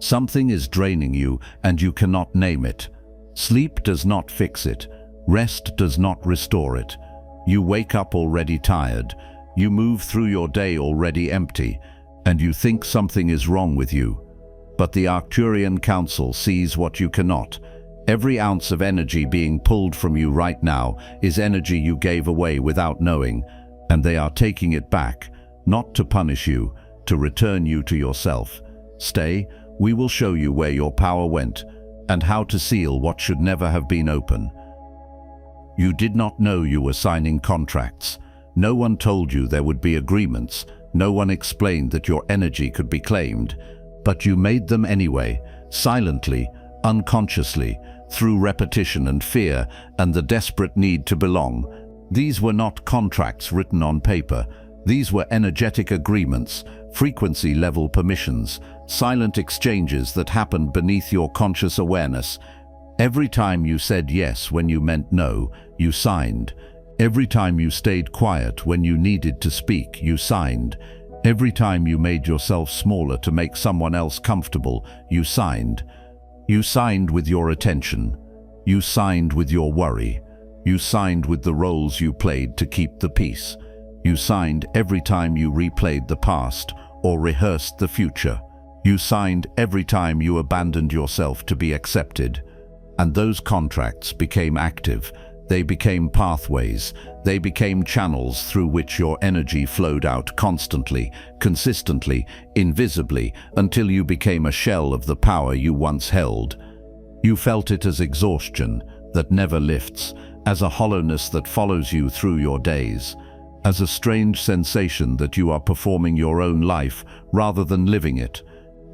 Something is draining you and you cannot name it. Sleep does not fix it. Rest does not restore it. You wake up already tired. You move through your day already empty, and you think something is wrong with you. But the Arcturian Council sees what you cannot. Every ounce of energy being pulled from you right now is energy you gave away without knowing, and they are taking it back, not to punish you, to return you to yourself. Stay, we will show you where your power went, and how to seal what should never have been open. You did not know you were signing contracts. No one told you there would be agreements. No one explained that your energy could be claimed. But you made them anyway, silently, unconsciously, through repetition and fear and the desperate need to belong. These were not contracts written on paper. These were energetic agreements, frequency-level permissions, silent exchanges that happened beneath your conscious awareness. Every time you said yes when you meant no, you signed. Every time you stayed quiet when you needed to speak, you signed. Every time you made yourself smaller to make someone else comfortable, you signed. You signed with your attention. You signed with your worry. You signed with the roles you played to keep the peace. You signed every time you replayed the past or rehearsed the future. You signed every time you abandoned yourself to be accepted. And those contracts became active. They became pathways. They became channels through which your energy flowed out constantly, consistently, invisibly, until you became a shell of the power you once held. You felt it as exhaustion that never lifts, as a hollowness that follows you through your days, as a strange sensation that you are performing your own life rather than living it.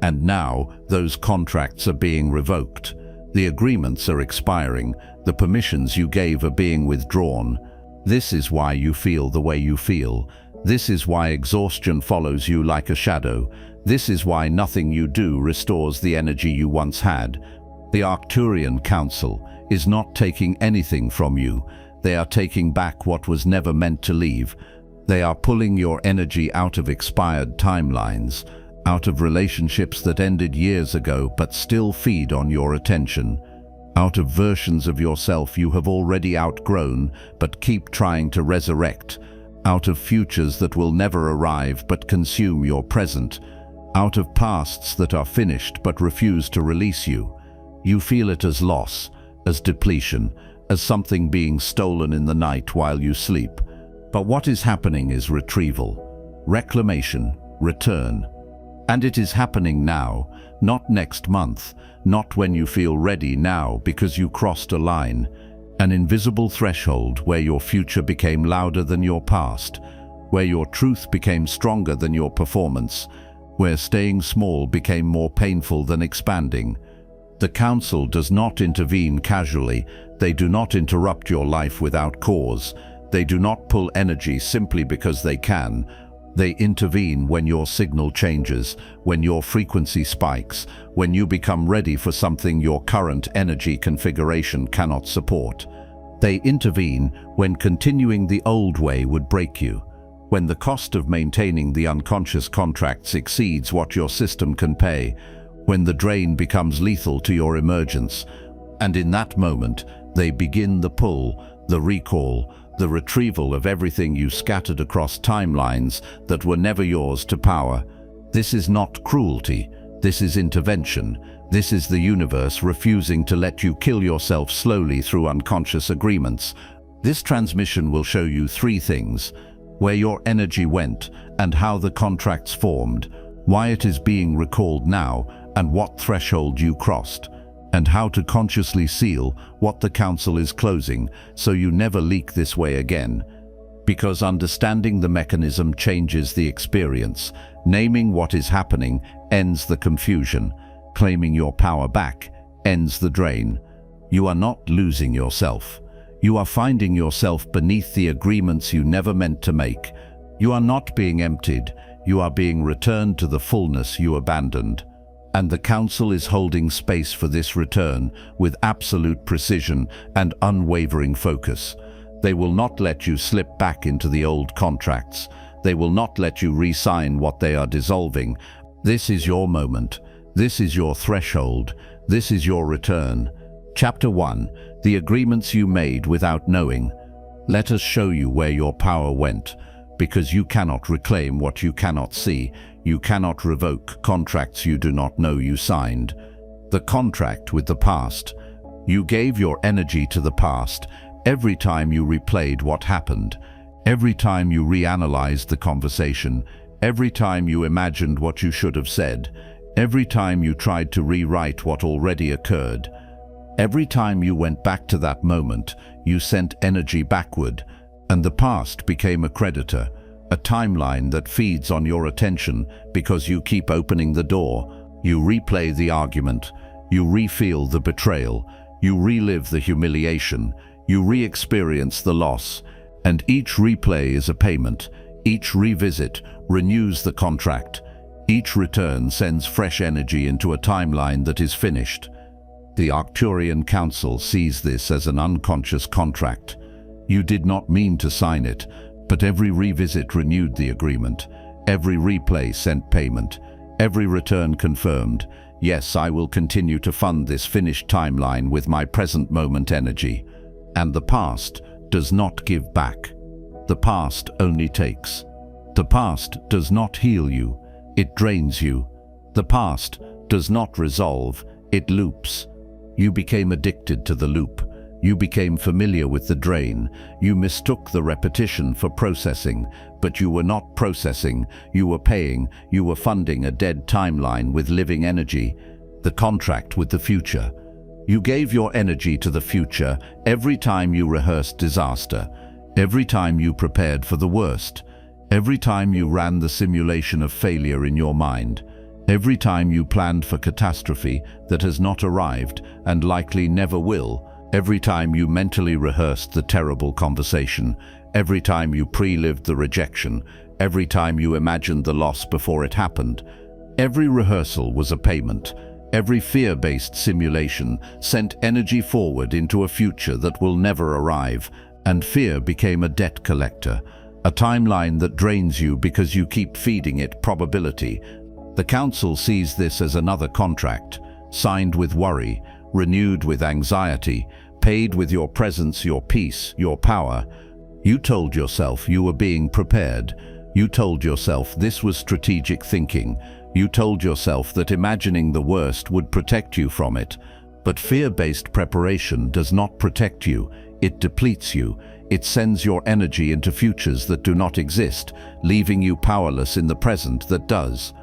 And now those contracts are being revoked. The agreements are expiring. The permissions you gave are being withdrawn. This is why you feel the way you feel. This is why exhaustion follows you like a shadow. This is why nothing you do restores the energy you once had. The Arcturian Council is not taking anything from you. They are taking back what was never meant to leave. They are pulling your energy out of expired timelines, out of relationships that ended years ago but still feed on your attention, out of versions of yourself you have already outgrown but keep trying to resurrect, out of futures that will never arrive but consume your present, out of pasts that are finished but refuse to release you. You feel it as loss, as depletion, as something being stolen in the night while you sleep. But what is happening is retrieval, reclamation, return. And it is happening now, not next month, not when you feel ready now because you crossed a line, an invisible threshold where your future became louder than your past, where your truth became stronger than your performance, where staying small became more painful than expanding. The Council does not intervene casually. They do not interrupt your life without cause. They do not pull energy simply because they can. They intervene when your signal changes, when your frequency spikes, when you become ready for something your current energy configuration cannot support. They intervene when continuing the old way would break you, when the cost of maintaining the unconscious contracts exceeds what your system can pay, when the drain becomes lethal to your emergence. And in that moment, they begin the pull, the recall, the retrieval of everything you scattered across timelines that were never yours to power. This is not cruelty. This is intervention. This is the universe refusing to let you kill yourself slowly through unconscious agreements. This transmission will show you three things: where your energy went and how the contracts formed, why it is being recalled now and what threshold you crossed, and how to consciously seal what the Council is closing so you never leak this way again. Because understanding the mechanism changes the experience. Naming what is happening ends the confusion. Claiming your power back ends the drain. You are not losing yourself. You are finding yourself beneath the agreements you never meant to make. You are not being emptied. You are being returned to the fullness you abandoned. And the Council is holding space for this return with absolute precision and unwavering focus. They will not let you slip back into the old contracts. They will not let you re-sign what they are dissolving. This is your moment. This is your threshold. This is your return. Chapter 1. The agreements you made without knowing. Let us show you where your power went, because you cannot reclaim what you cannot see. You cannot revoke contracts you do not know you signed. The contract with the past. You gave your energy to the past every time you replayed what happened, every time you reanalyzed the conversation, every time you imagined what you should have said, every time you tried to rewrite what already occurred. Every time you went back to that moment, you sent energy backward, and the past became a creditor, a timeline that feeds on your attention because you keep opening the door. You replay the argument, you re-feel the betrayal, you relive the humiliation, you re-experience the loss, and each replay is a payment. Each revisit renews the contract. Each return sends fresh energy into a timeline that is finished. The Arcturian Council sees this as an unconscious contract. You did not mean to sign it, but every revisit renewed the agreement. Every replay sent payment. Every return confirmed, yes, I will continue to fund this finished timeline with my present moment energy. And the past does not give back. The past only takes. The past does not heal you, it drains you. The past does not resolve, it loops. You became addicted to the loop. You became familiar with the drain. You mistook the repetition for processing, but you were not processing. You were paying. You were funding a dead timeline with living energy. The contract with the future. You gave your energy to the future every time you rehearsed disaster, every time you prepared for the worst, every time you ran the simulation of failure in your mind, every time you planned for catastrophe that has not arrived and likely never will, every time you mentally rehearsed the terrible conversation, every time you pre-lived the rejection, every time you imagined the loss before it happened. Every rehearsal was a payment. Every fear-based simulation sent energy forward into a future that will never arrive, and fear became a debt collector, a timeline that drains you because you keep feeding it probability. The Council sees this as another contract, signed with worry, renewed with anxiety, paid with your presence, your peace, your power. You told yourself you were being prepared. You told yourself this was strategic thinking. You told yourself that imagining the worst would protect you from it. But fear-based preparation does not protect you. It depletes you. It sends your energy into futures that do not exist, leaving you powerless in the present that does.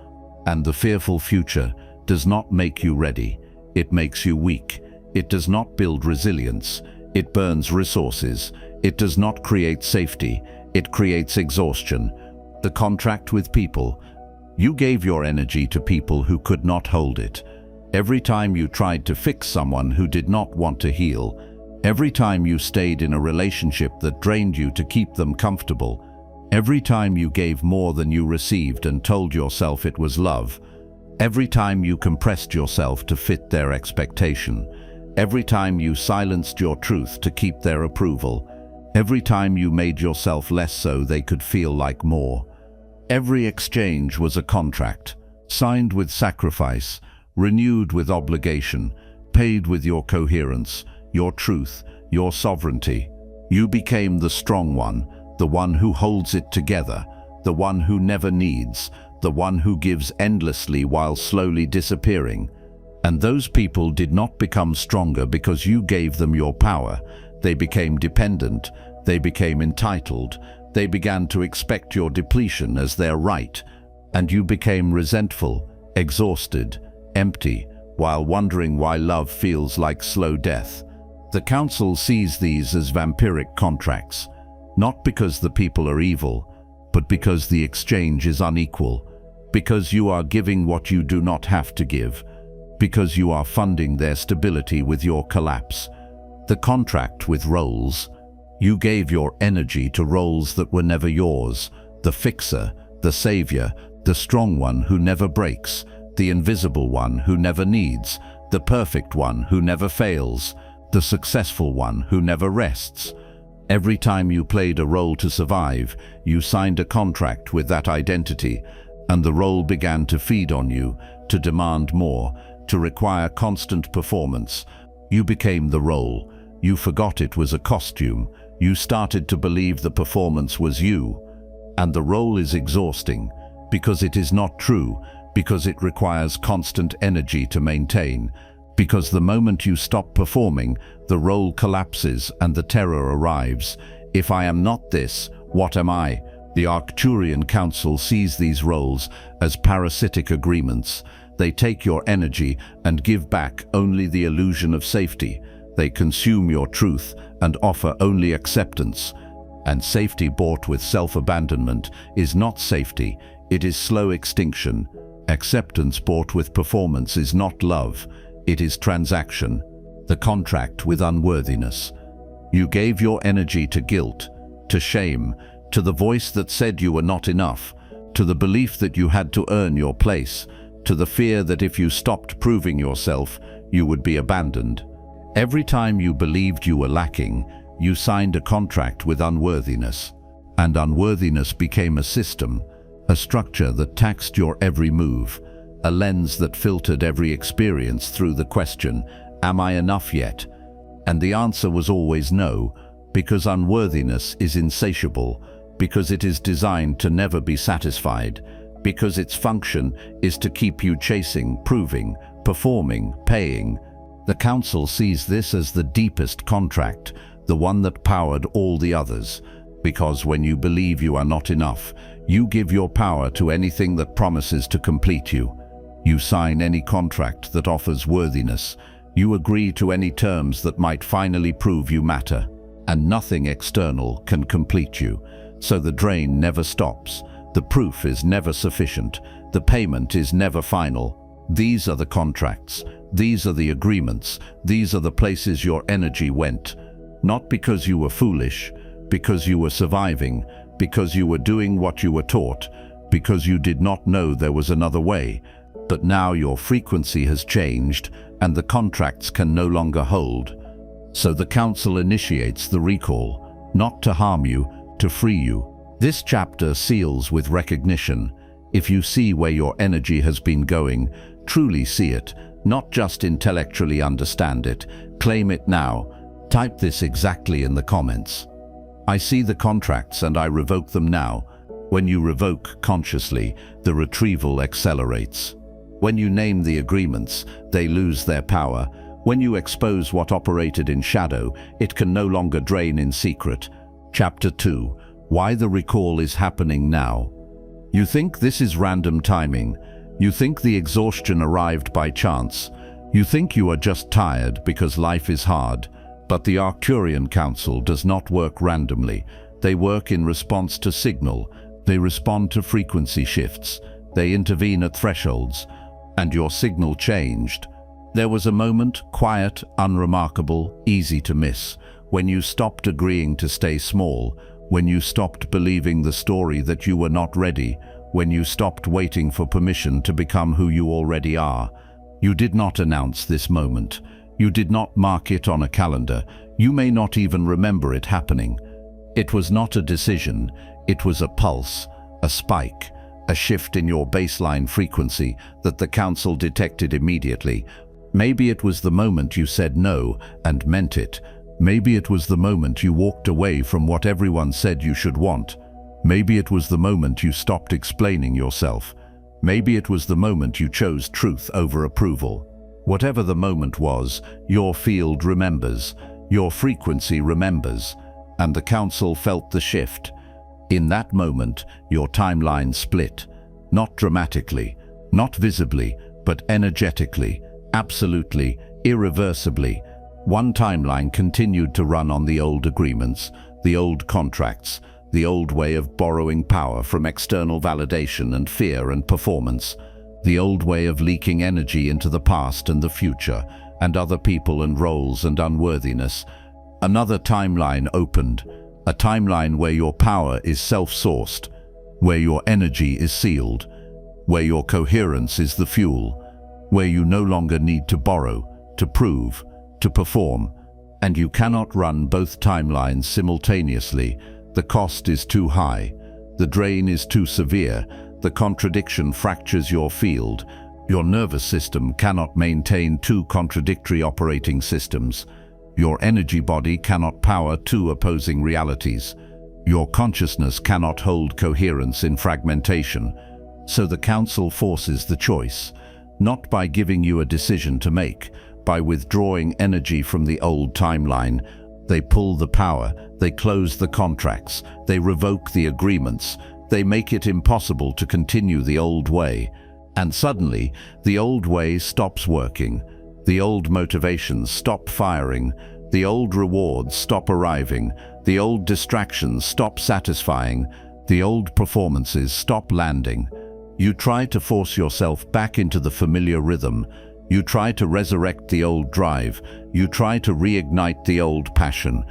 And the fearful future does not make you ready. It makes you weak. It does not build resilience. It burns resources. It does not create safety. It creates exhaustion. The contract with people. You gave your energy to people who could not hold it. Every time you tried to fix someone who did not want to heal, every time you stayed in a relationship that drained you to keep them comfortable, every time you gave more than you received and told yourself it was love, every time you compressed yourself to fit their expectation, every time you silenced your truth to keep their approval, every time you made yourself less so they could feel like more. Every exchange was a contract, signed with sacrifice, renewed with obligation, paid with your coherence, your truth, your sovereignty. You became the strong one, the one who holds it together, the one who never needs, the one who gives endlessly while slowly disappearing. And those people did not become stronger because you gave them your power. They became dependent, they became entitled, they began to expect your depletion as their right, and you became resentful, exhausted, empty, while wondering why love feels like slow death. The Council sees these as vampiric contracts, not because the people are evil, but because the exchange is unequal, because you are giving what you do not have to give, because you are funding their stability with your collapse. The contract with roles. You gave your energy to roles that were never yours, the fixer, the savior, the strong one who never breaks, the invisible one who never needs, the perfect one who never fails, the successful one who never rests. Every time you played a role to survive, you signed a contract with that identity, and the role began to feed on you, to demand more, to require constant performance. You became the role. You forgot it was a costume. You started to believe the performance was you. And the role is exhausting, because it is not true, because it requires constant energy to maintain, because the moment you stop performing, the role collapses and the terror arrives. If I am not this, what am I? The Arcturian Council sees these roles as parasitic agreements. They take your energy and give back only the illusion of safety. They consume your truth and offer only acceptance. And safety bought with self-abandonment is not safety, it is slow extinction. Acceptance bought with performance is not love, it is transaction, the contract with unworthiness. You gave your energy to guilt, to shame, to the voice that said you were not enough, to the belief that you had to earn your place, to the fear that if you stopped proving yourself, you would be abandoned. Every time you believed you were lacking, you signed a contract with unworthiness. And unworthiness became a system, a structure that taxed your every move, a lens that filtered every experience through the question, am I enough yet? And the answer was always no, because unworthiness is insatiable, because it is designed to never be satisfied, because its function is to keep you chasing, proving, performing, paying. The Council sees this as the deepest contract, the one that powered all the others, because when you believe you are not enough, you give your power to anything that promises to complete you. You sign any contract that offers worthiness. You agree to any terms that might finally prove you matter. And nothing external can complete you. So the drain never stops. The proof is never sufficient. The payment is never final. These are the contracts. These are the agreements. These are the places your energy went. Not because you were foolish, because you were surviving, because you were doing what you were taught, because you did not know there was another way. But now your frequency has changed, and the contracts can no longer hold. So the Council initiates the recall, not to harm you, to free you. This chapter seals with recognition. If you see where your energy has been going, truly see it, not just intellectually understand it. Claim it now. Type this exactly in the comments. I see the contracts and I revoke them now. When you revoke consciously, the retrieval accelerates. When you name the agreements, they lose their power. When you expose what operated in shadow, it can no longer drain in secret. Chapter 2. Why the recall is happening now. You think this is random timing. You think the exhaustion arrived by chance. You think you are just tired because life is hard. But the Arcturian Council does not work randomly. They work in response to signal. They respond to frequency shifts. They intervene at thresholds. And your signal changed. There was a moment, quiet, unremarkable, easy to miss, when you stopped agreeing to stay small, when you stopped believing the story that you were not ready, when you stopped waiting for permission to become who you already are. You did not announce this moment. You did not mark it on a calendar. You may not even remember it happening. It was not a decision. It was a pulse, a spike, a shift in your baseline frequency that the Council detected immediately. Maybe it was the moment you said no and meant it. Maybe it was the moment you walked away from what everyone said you should want. Maybe it was the moment you stopped explaining yourself. Maybe it was the moment you chose truth over approval. Whatever the moment was, your field remembers, your frequency remembers, and the Council felt the shift. In that moment, your timeline split, not dramatically, not visibly, but energetically, absolutely, irreversibly. One timeline continued to run on the old agreements, the old contracts, the old way of borrowing power from external validation and fear and performance, the old way of leaking energy into the past and the future, and other people and roles and unworthiness. Another timeline opened, a timeline where your power is self-sourced, where your energy is sealed, where your coherence is the fuel, where you no longer need to borrow, to prove, to perform, and you cannot run both timelines simultaneously. The cost is too high, the drain is too severe, The contradiction fractures your field. Your nervous system cannot maintain two contradictory operating systems. Your energy body cannot power two opposing realities. Your consciousness cannot hold coherence in fragmentation. So the Council forces the choice, not by giving you a decision to make, by withdrawing energy from the old timeline. They pull the power, they close the contracts, they revoke the agreements, they make it impossible to continue the old way. And suddenly, the old way stops working. The old motivations stop firing. The old rewards stop arriving. The old distractions stop satisfying. The old performances stop landing. You try to force yourself back into the familiar rhythm. You try to resurrect the old drive. You try to reignite the old passion.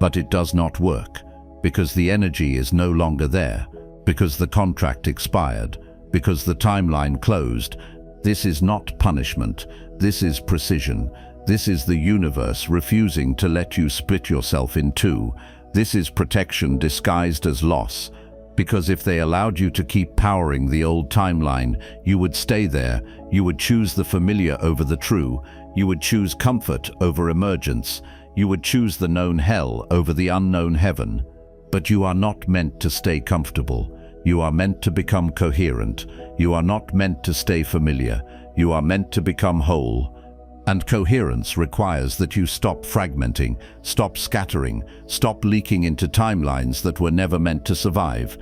But it does not work, because the energy is no longer there, because the contract expired, because the timeline closed. This is not punishment. This is precision. This is the universe refusing to let you split yourself in two. This is protection disguised as loss. Because if they allowed you to keep powering the old timeline, you would stay there. You would choose the familiar over the true. You would choose comfort over emergence. You would choose the known hell over the unknown heaven. But you are not meant to stay comfortable. You are meant to become coherent. You are not meant to stay familiar. You are meant to become whole. And coherence requires that you stop fragmenting, stop scattering, stop leaking into timelines that were never meant to survive.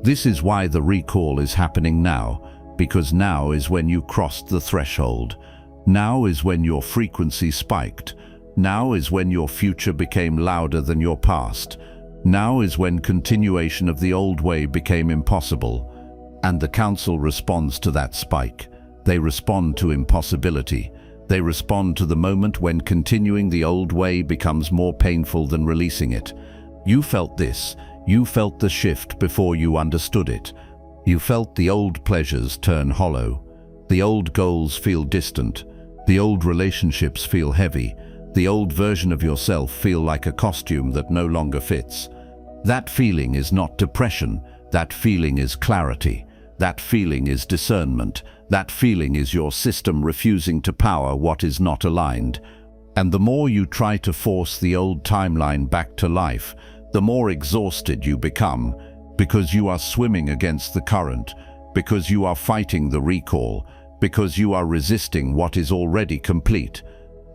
This is why the recall is happening now, because now is when you crossed the threshold. Now is when your frequency spiked. Now is when your future became louder than your past. Now is when continuation of the old way became impossible. And the Council responds to that spike. They respond to impossibility. They respond to the moment when continuing the old way becomes more painful than releasing it. You felt this. You felt the shift before you understood it. You felt the old pleasures turn hollow. The old goals feel distant. The old relationships feel heavy. The old version of yourself feel like a costume that no longer fits. That feeling is not depression. That feeling is clarity. That feeling is discernment. That feeling is your system refusing to power what is not aligned. And the more you try to force the old timeline back to life, the more exhausted you become, because you are swimming against the current, because you are fighting the recall, because you are resisting what is already complete.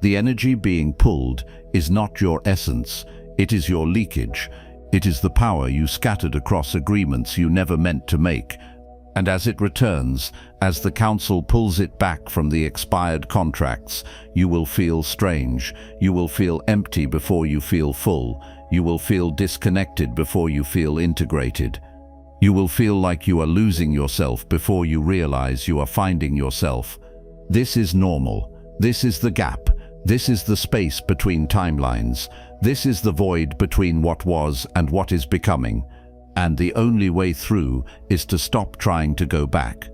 The energy being pulled is not your essence, it is your leakage. It is the power you scattered across agreements you never meant to make. And as it returns, as the Council pulls it back from the expired contracts, you will feel strange. You will feel empty before you feel full. You will feel disconnected before you feel integrated. You will feel like you are losing yourself before you realize you are finding yourself. This is normal. This is the gap. This is the space between timelines. This is the void between what was and what is becoming. And the only way through is to stop trying to go back.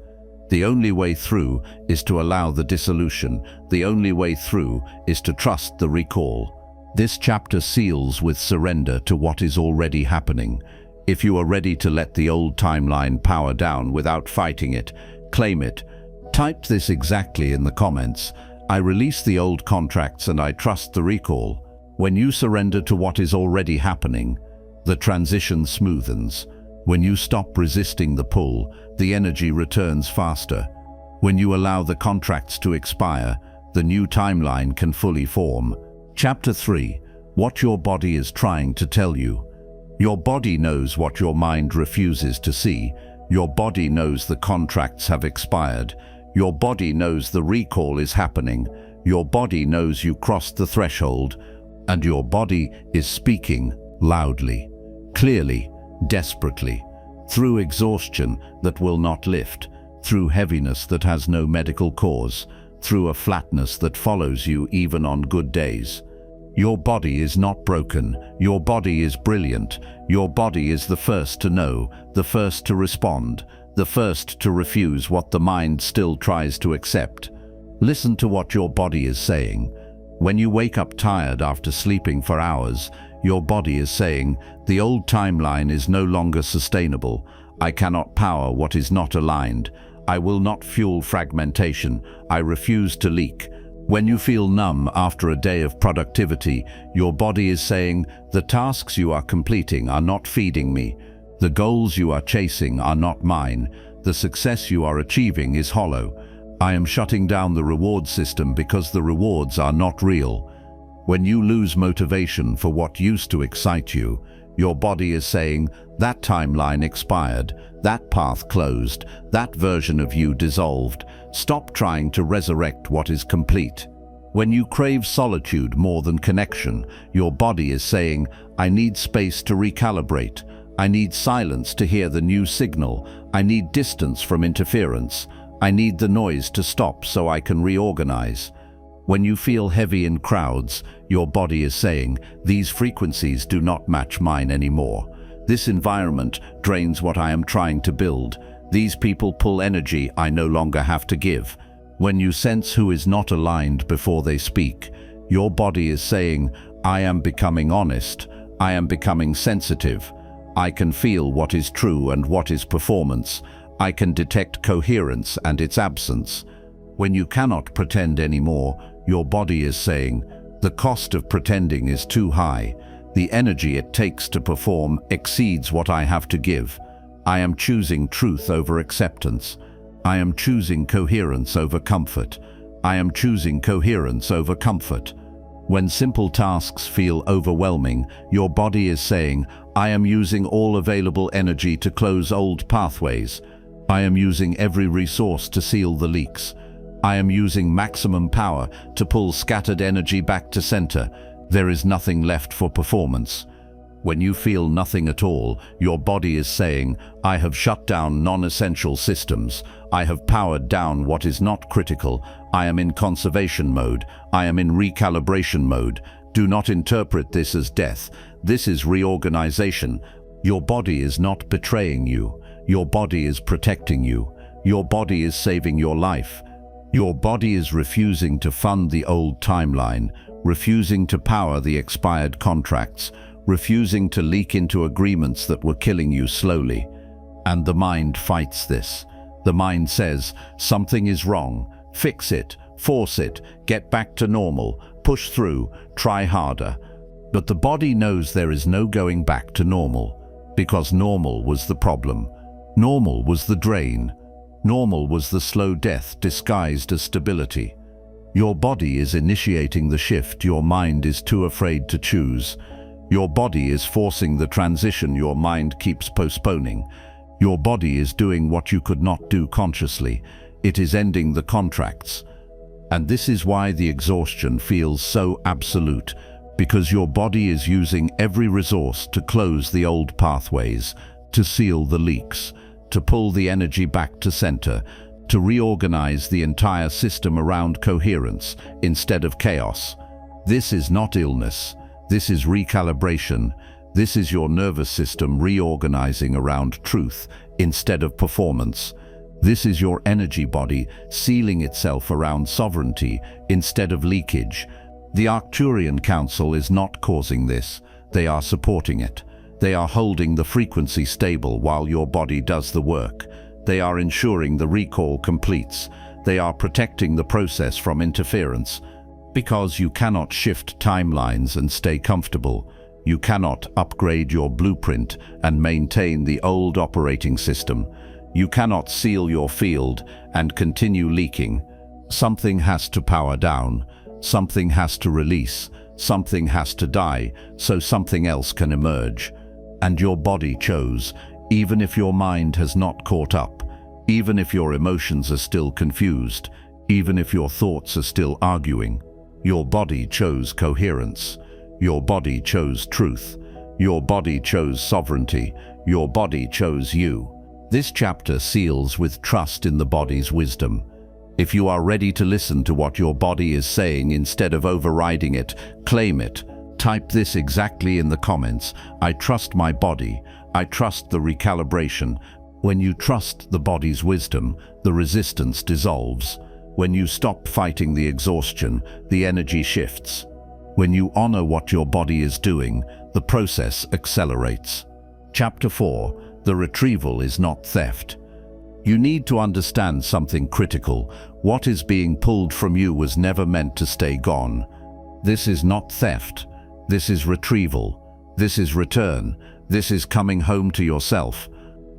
The only way through is to allow the dissolution. The only way through is to trust the recall. This chapter seals with surrender to what is already happening. If you are ready to let the old timeline power down without fighting it, claim it. Type this exactly in the comments. I release the old contracts and I trust the recall. When you surrender to what is already happening, the transition smoothens. When you stop resisting the pull, the energy returns faster. When you allow the contracts to expire, the new timeline can fully form. Chapter 3. What your body is trying to tell you. Your body knows what your mind refuses to see. Your body knows the contracts have expired. Your body knows the recall is happening. Your body knows you crossed the threshold. And your body is speaking loudly, clearly, desperately, through exhaustion that will not lift, through heaviness that has no medical cause, through a flatness that follows you even on good days. Your body is not broken. Your body is brilliant. Your body is the first to know, the first to respond, the first to refuse what the mind still tries to accept. Listen to what your body is saying. When you wake up tired after sleeping for hours, your body is saying, the old timeline is no longer sustainable. I cannot power what is not aligned. I will not fuel fragmentation. I refuse to leak. When you feel numb after a day of productivity, your body is saying, the tasks you are completing are not feeding me. The goals you are chasing are not mine. The success you are achieving is hollow. I am shutting down the reward system because the rewards are not real. When you lose motivation for what used to excite you, your body is saying, that timeline expired, that path closed, that version of you dissolved. Stop trying to resurrect what is complete. When you crave solitude more than connection, your body is saying, I need space to recalibrate. I need silence to hear the new signal. I need distance from interference. I need the noise to stop so I can reorganize. When you feel heavy in crowds, your body is saying, these frequencies do not match mine anymore. This environment drains what I am trying to build. These people pull energy I no longer have to give. When you sense who is not aligned before they speak, your body is saying, I am becoming honest. I am becoming sensitive. I can feel what is true and what is performance. I can detect coherence and its absence. When you cannot pretend anymore, your body is saying, the cost of pretending is too high. The energy it takes to perform exceeds what I have to give. I am choosing truth over acceptance. I am choosing coherence over comfort. I am choosing coherence over comfort. When simple tasks feel overwhelming, your body is saying, I am using all available energy to close old pathways. I am using every resource to seal the leaks. I am using maximum power to pull scattered energy back to center. There is nothing left for performance. When you feel nothing at all, your body is saying, I have shut down non-essential systems. I have powered down what is not critical. I am in conservation mode. I am in recalibration mode. Do not interpret this as death. This is reorganization. Your body is not betraying you. Your body is protecting you. Your body is saving your life. Your body is refusing to fund the old timeline, refusing to power the expired contracts, refusing to leak into agreements that were killing you slowly. And the mind fights this. The mind says, something is wrong. Fix it, force it, get back to normal, push through, try harder. But the body knows there is no going back to normal, because normal was the problem. Normal was the drain. Normal was the slow death disguised as stability. Your body is initiating the shift your mind is too afraid to choose. Your body is forcing the transition your mind keeps postponing. Your body is doing what you could not do consciously. It is ending the contracts. And this is why the exhaustion feels so absolute, because your body is using every resource to close the old pathways, to seal the leaks, to pull the energy back to center, to reorganize the entire system around coherence instead of chaos. This is not illness. This is recalibration. This is your nervous system reorganizing around truth instead of performance. This is your energy body sealing itself around sovereignty instead of leakage. The Arcturian Council is not causing this. They are supporting it. They are holding the frequency stable while your body does the work. They are ensuring the recall completes. They are protecting the process from interference. Because you cannot shift timelines and stay comfortable. You cannot upgrade your blueprint and maintain the old operating system. You cannot seal your field and continue leaking. Something has to power down. Something has to release. Something has to die so something else can emerge. And your body chose, even if your mind has not caught up, even if your emotions are still confused, even if your thoughts are still arguing. Your body chose coherence. Your body chose truth. Your body chose sovereignty. Your body chose you. This chapter seals with trust in the body's wisdom. If you are ready to listen to what your body is saying instead of overriding it, claim it. Type this exactly in the comments. I trust my body. I trust the recalibration. When you trust the body's wisdom, the resistance dissolves. When you stop fighting the exhaustion, the energy shifts. When you honor what your body is doing, the process accelerates. Chapter 4. The retrieval is not theft. You need to understand something critical. What is being pulled from you was never meant to stay gone. This is not theft. This is retrieval. This is return. This is coming home to yourself.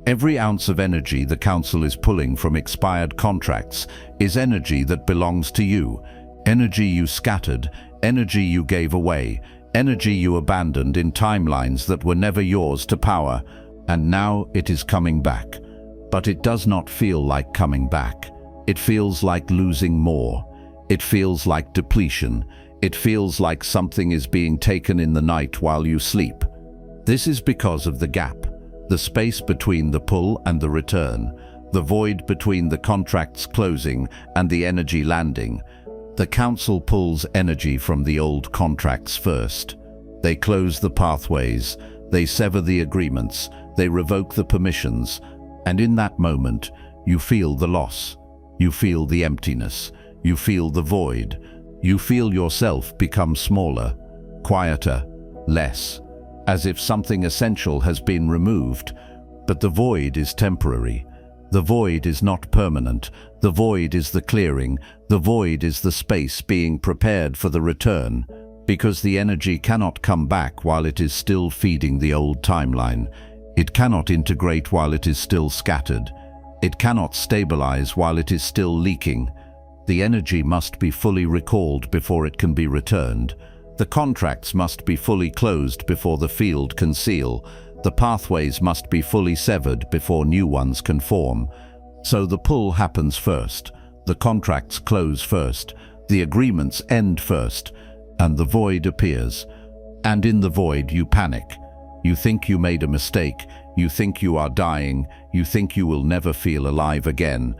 Every ounce of energy the Council is pulling from expired contracts is energy that belongs to you. Energy you scattered, energy you gave away, energy you abandoned in timelines that were never yours to power, and now it is coming back. But it does not feel like coming back. It feels like losing more. It feels like depletion. It feels like something is being taken in the night while you sleep. This is because of the gap, the space between the pull and the return, the void between the contracts closing and the energy landing. The Council pulls energy from the old contracts first. They close the pathways, they sever the agreements, they revoke the permissions, and in that moment, you feel the loss. You feel the emptiness. You feel the void. You feel yourself become smaller, quieter, less, as if something essential has been removed. But the void is temporary. The void is not permanent. The void is the clearing. The void is the space being prepared for the return, because the energy cannot come back while it is still feeding the old timeline. It cannot integrate while it is still scattered. It cannot stabilize while it is still leaking. The energy must be fully recalled before it can be returned. The contracts must be fully closed before the field can seal. The pathways must be fully severed before new ones can form. So the pull happens first. The contracts close first. The agreements end first. And the void appears. And in the void you panic. You think you made a mistake. You think you are dying. You think you will never feel alive again.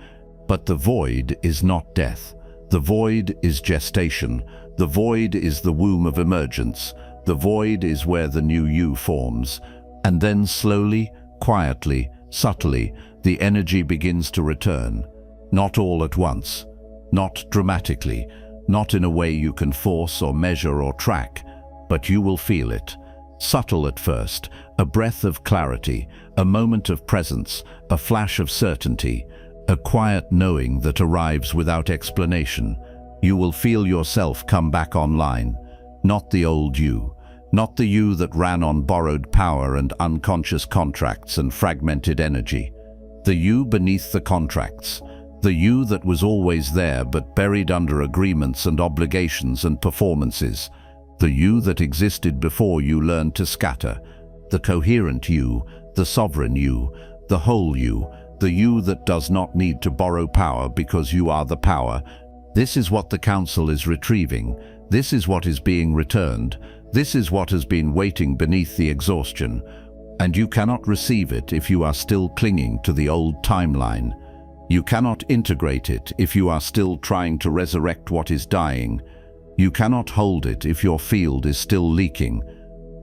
But the void is not death. The void is gestation. The void is the womb of emergence. The void is where the new you forms. And then slowly, quietly, subtly, the energy begins to return. Not all at once. Not dramatically. Not in a way you can force or measure or track. But you will feel it. Subtle at first. A breath of clarity. A moment of presence. A flash of certainty. A quiet knowing that arrives without explanation. You will feel yourself come back online. Not the old you. Not the you that ran on borrowed power and unconscious contracts and fragmented energy. The you beneath the contracts. The you that was always there but buried under agreements and obligations and performances. The you that existed before you learned to scatter. The coherent you, the sovereign you, the whole you, the you that does not need to borrow power because you are the power. This is what the Council is retrieving. This is what is being returned. This is what has been waiting beneath the exhaustion. And you cannot receive it if you are still clinging to the old timeline. You cannot integrate it if you are still trying to resurrect what is dying. You cannot hold it if your field is still leaking.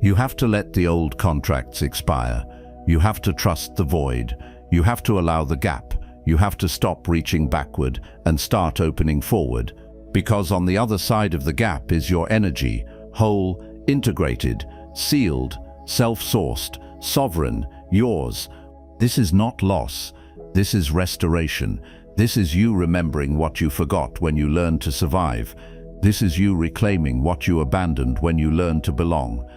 You have to let the old contracts expire. You have to trust the void. You have to allow the gap. You have to stop reaching backward and start opening forward. Because on the other side of the gap is your energy, whole, integrated, sealed, self-sourced, sovereign, yours. This is not loss. This is restoration. This is you remembering what you forgot when you learned to survive. This is you reclaiming what you abandoned when you learned to belong.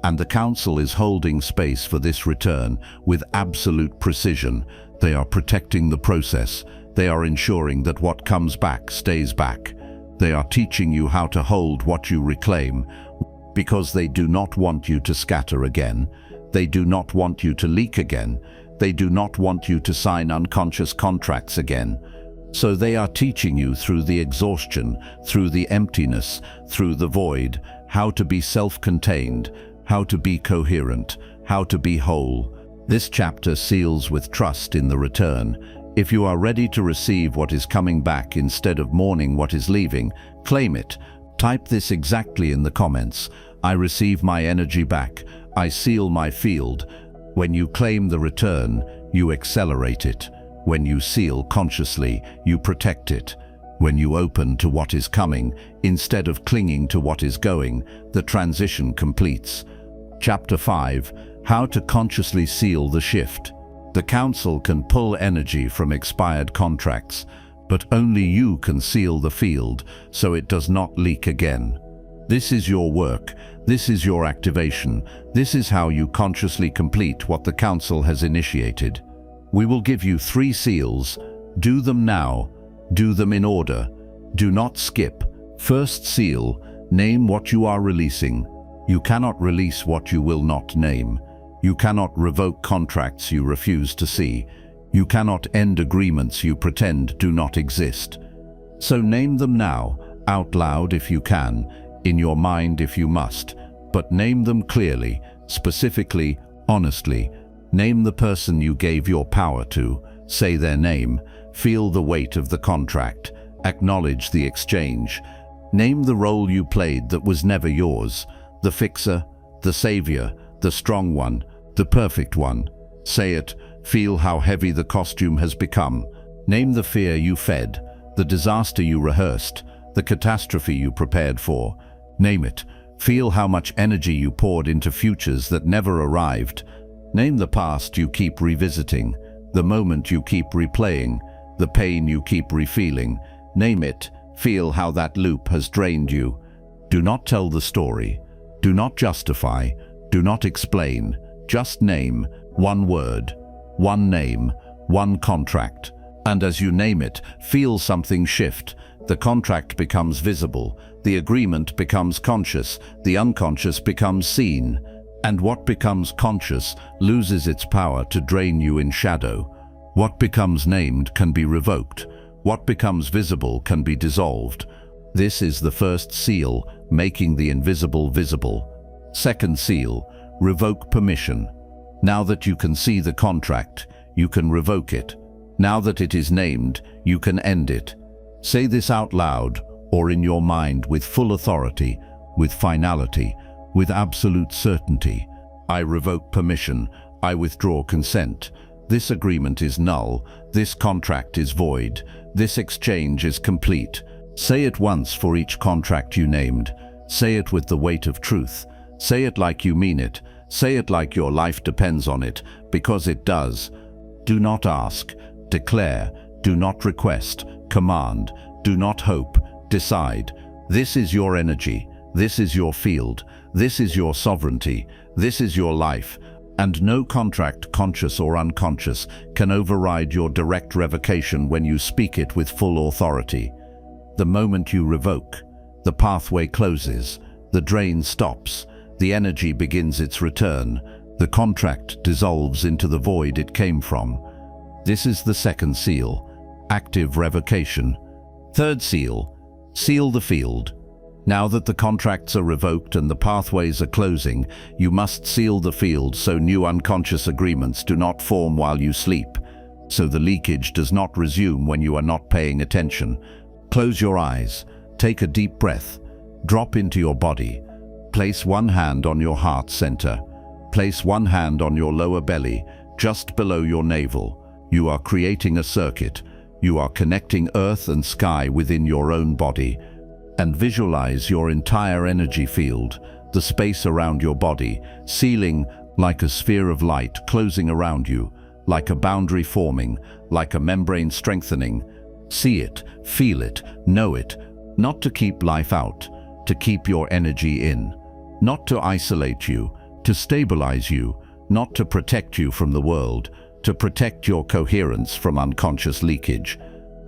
And the Council is holding space for this return with absolute precision. They are protecting the process. They are ensuring that what comes back stays back. They are teaching you how to hold what you reclaim, because they do not want you to scatter again. They do not want you to leak again. They do not want you to sign unconscious contracts again. So they are teaching you through the exhaustion, through the emptiness, through the void, how to be self-contained, how to be coherent, how to be whole. This chapter seals with trust in the return. If you are ready to receive what is coming back instead of mourning what is leaving, claim it. Type this exactly in the comments. I receive my energy back. I seal my field. When you claim the return, you accelerate it. When you seal consciously, you protect it. When you open to what is coming, instead of clinging to what is going, the transition completes. Chapter 5. How to consciously seal the shift. The Council can pull energy from expired contracts, but only you can seal the field so it does not leak again. This is your work, this is your activation, this is how you consciously complete what the Council has initiated. We will give you 3 seals. Do them now. Do them in order. Do not skip. First seal, name what you are releasing. You cannot release what you will not name. You cannot revoke contracts you refuse to see. You cannot end agreements you pretend do not exist. So name them now, out loud if you can, in your mind if you must, but name them clearly, specifically, honestly. Name the person you gave your power to, say their name, feel the weight of the contract, acknowledge the exchange. Name the role you played that was never yours, the fixer, the savior, the strong one, the perfect one. Say it, feel how heavy the costume has become. Name the fear you fed, the disaster you rehearsed, the catastrophe you prepared for. Name it, feel how much energy you poured into futures that never arrived. Name the past you keep revisiting, the moment you keep replaying, the pain you keep refeeling. Name it, feel how that loop has drained you. Do not tell the story. Do not justify. Do not explain. Just name one word, one name, one contract. And as you name it, feel something shift. The contract becomes visible. The agreement becomes conscious. The unconscious becomes seen. And what becomes conscious loses its power to drain you in shadow. What becomes named can be revoked. What becomes visible can be dissolved. This is the first seal, making the invisible visible. Second seal, revoke permission. Now that you can see the contract, you can revoke it. Now that it is named, you can end it. Say this out loud or in your mind with full authority, with finality, with absolute certainty. I revoke permission. I withdraw consent. This agreement is null. This contract is void. This exchange is complete. Say it once for each contract you named. Say it with the weight of truth. Say it like you mean it. Say it like your life depends on it, because it does. Do not ask. Declare. Do not request. Command. Do not hope. Decide. This is your energy. This is your field. This is your sovereignty. This is your life. And no contract, conscious or unconscious, can override your direct revocation when you speak it with full authority. The moment you revoke, the pathway closes, the drain stops, the energy begins its return, the contract dissolves into the void it came from. This is the second seal, active revocation. Third seal, seal the field. Now that the contracts are revoked and the pathways are closing, you must seal the field so new unconscious agreements do not form while you sleep, so the leakage does not resume when you are not paying attention. Close your eyes, take a deep breath, drop into your body, place one hand on your heart center, place one hand on your lower belly, just below your navel. You are creating a circuit. You are connecting earth and sky within your own body. And visualize your entire energy field, the space around your body, sealing like a sphere of light closing around you, like a boundary forming, like a membrane strengthening. See it, feel it, know it, not to keep life out, to keep your energy in, not to isolate you, to stabilize you, not to protect you from the world, to protect your coherence from unconscious leakage.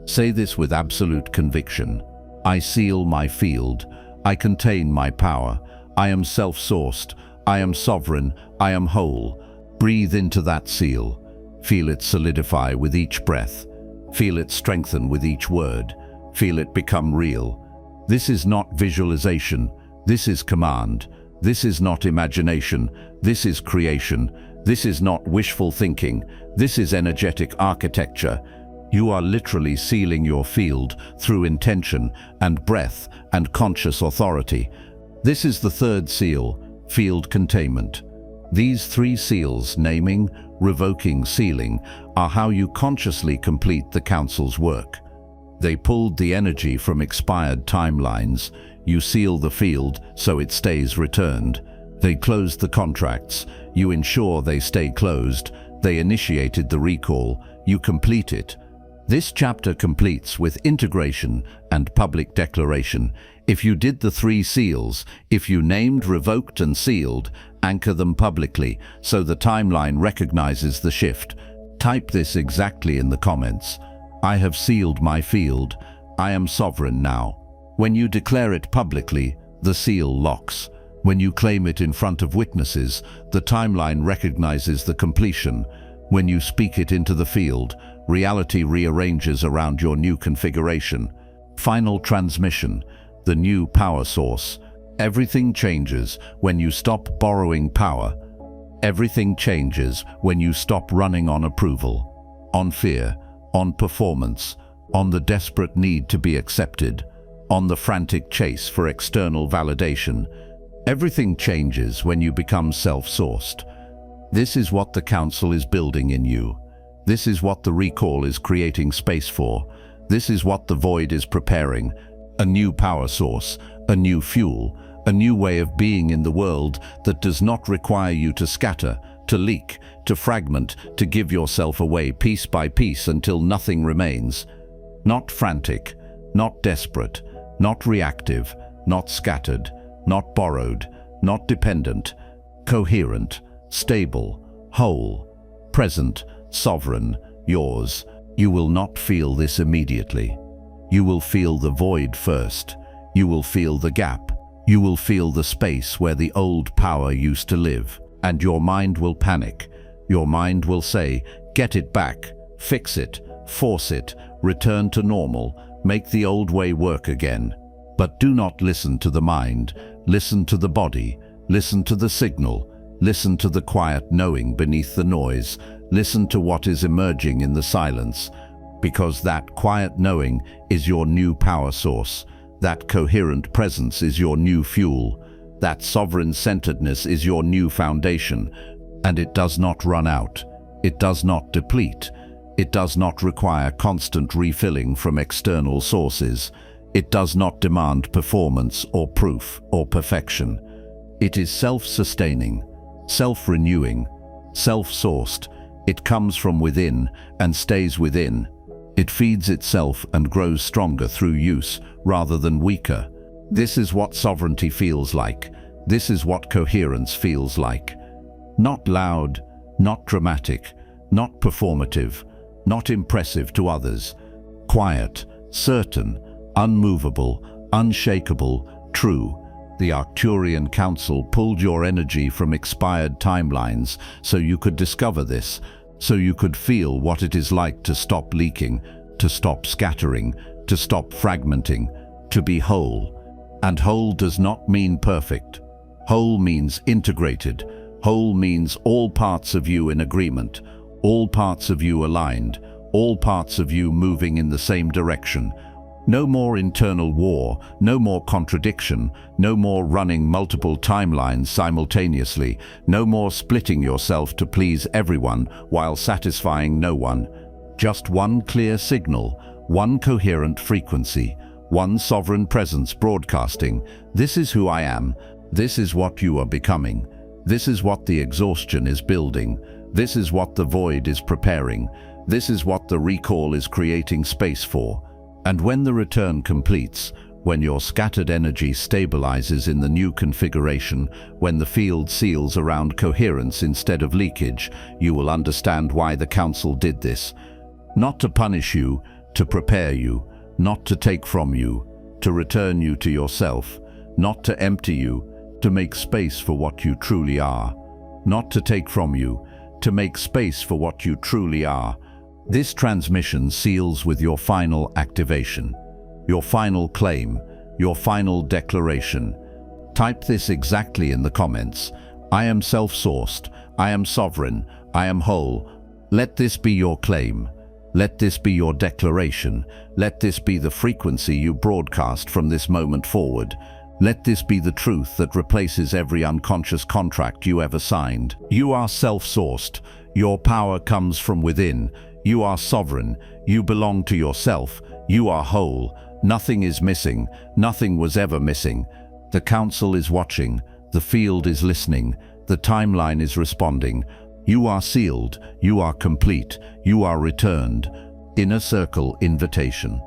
Say this with absolute conviction. I seal my field. I contain my power. I am self-sourced. I am sovereign. I am whole. Breathe into that seal. Feel it solidify with each breath. Feel it strengthen with each word. Feel it become real. This is not visualization. This is command. This is not imagination. This is creation. This is not wishful thinking. This is energetic architecture. You are literally sealing your field through intention and breath and conscious authority. This is the third seal, field containment. These 3 seals, naming, revoking, sealing, are how you consciously complete the Council's work. They pulled the energy from expired timelines. You seal the field so it stays returned. They closed the contracts. You ensure they stay closed. They initiated the recall. You complete it. This chapter completes with integration and public declaration. If you did the 3 seals, if you named, revoked and sealed, anchor them publicly so the timeline recognizes the shift. Type this exactly in the comments. I have sealed my field. I am sovereign now. When you declare it publicly, the seal locks. When you claim it in front of witnesses, the timeline recognizes the completion. When you speak it into the field, reality rearranges around your new configuration. Final transmission, the new power source. Everything changes when you stop borrowing power. Everything changes when you stop running on approval, on fear, on performance, on the desperate need to be accepted, on the frantic chase for external validation. Everything changes when you become self-sourced. This is what the Council is building in you. This is what the recall is creating space for. This is what the void is preparing. A new power source, a new fuel, a new way of being in the world that does not require you to scatter, to leak, to fragment, to give yourself away piece by piece until nothing remains. Not frantic, not desperate, not reactive, not scattered, not borrowed, not dependent, coherent, stable, whole, present, sovereign, yours. You will not feel this immediately. You will feel the void first. You will feel the gap. You will feel the space where the old power used to live. And your mind will panic. Your mind will say, get it back, fix it, force it, return to normal, make the old way work again. But do not listen to the mind. Listen to the body. Listen to the signal. Listen to the quiet knowing beneath the noise. Listen to what is emerging in the silence. Because that quiet knowing is your new power source. That coherent presence is your new fuel. That sovereign-centeredness is your new foundation. And it does not run out. It does not deplete. It does not require constant refilling from external sources. It does not demand performance or proof or perfection. It is self-sustaining, self-renewing, self-sourced. It comes from within and stays within. It feeds itself and grows stronger through use rather than weaker. This is what sovereignty feels like. This is what coherence feels like. Not loud, not dramatic, not performative, not impressive to others. Quiet, certain, unmovable, unshakable, true. The Arcturian Council pulled your energy from expired timelines so you could discover this, so you could feel what it is like to stop leaking, to stop scattering, to stop fragmenting, to be whole. And whole does not mean perfect. Whole means integrated. Whole means all parts of you in agreement, all parts of you aligned, all parts of you moving in the same direction. No more internal war, no more contradiction, no more running multiple timelines simultaneously, no more splitting yourself to please everyone while satisfying no one. Just one clear signal, one coherent frequency, one sovereign presence broadcasting. This is who I am. This is what you are becoming. This is what the exhaustion is building. This is what the void is preparing. This is what the recall is creating space for. And when the return completes, when your scattered energy stabilizes in the new configuration, when the field seals around coherence instead of leakage, you will understand why the Council did this. Not to punish you, to prepare you, not to take from you, to return you to yourself, not to empty you, to make space for what you truly are. Not to take from you, to make space for what you truly are. This transmission seals with your final activation, your final claim, your final declaration. Type this exactly in the comments. I am self-sourced. I am sovereign. I am whole. Let this be your claim. Let this be your declaration. Let this be the frequency you broadcast from this moment forward. Let this be the truth that replaces every unconscious contract you ever signed. You are self-sourced. Your power comes from within. You are sovereign. You belong to yourself. You are whole. Nothing is missing. Nothing was ever missing. The Council is watching. The field is listening. The timeline is responding. You are sealed, you are complete, you are returned. Inner circle invitation.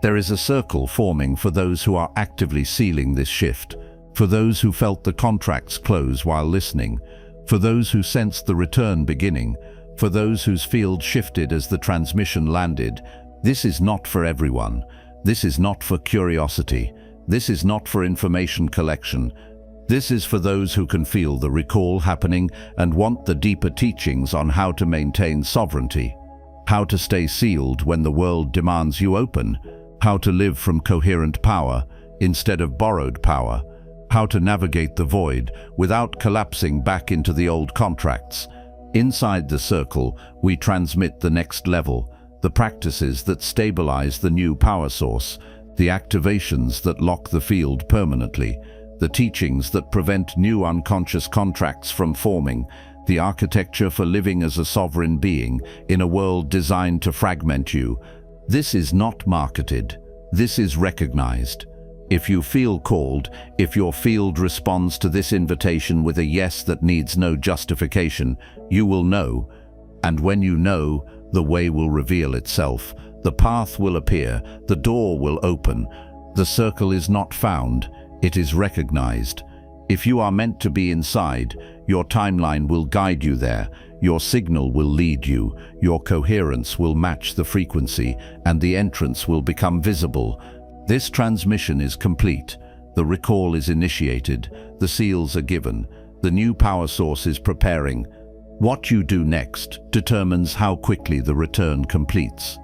There is a circle forming for those who are actively sealing this shift, for those who felt the contracts close while listening, for those who sensed the return beginning, for those whose field shifted as the transmission landed. This is not for everyone. This is not for curiosity. This is not for information collection. This is for those who can feel the recall happening and want the deeper teachings on how to maintain sovereignty, how to stay sealed when the world demands you open, how to live from coherent power instead of borrowed power, how to navigate the void without collapsing back into the old contracts. Inside the circle, we transmit the next level, the practices that stabilize the new power source, the activations that lock the field permanently, the teachings that prevent new unconscious contracts from forming, the architecture for living as a sovereign being in a world designed to fragment you. This is not marketed. This is recognized. If you feel called, if your field responds to this invitation with a yes that needs no justification, you will know. And when you know, the way will reveal itself. The path will appear. The door will open. The circle is not found. It is recognized. If you are meant to be inside, your timeline will guide you there. Your signal will lead you. Your coherence will match the frequency, and the entrance will become visible. This transmission is complete. The recall is initiated. The seals are given. The new power source is preparing. What you do next determines how quickly the return completes.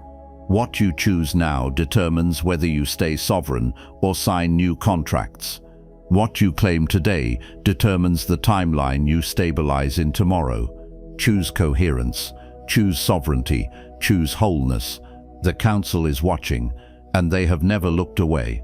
What you choose now determines whether you stay sovereign or sign new contracts. What you claim today determines the timeline you stabilize in tomorrow. Choose coherence, choose sovereignty, choose wholeness. The Council is watching, and they have never looked away.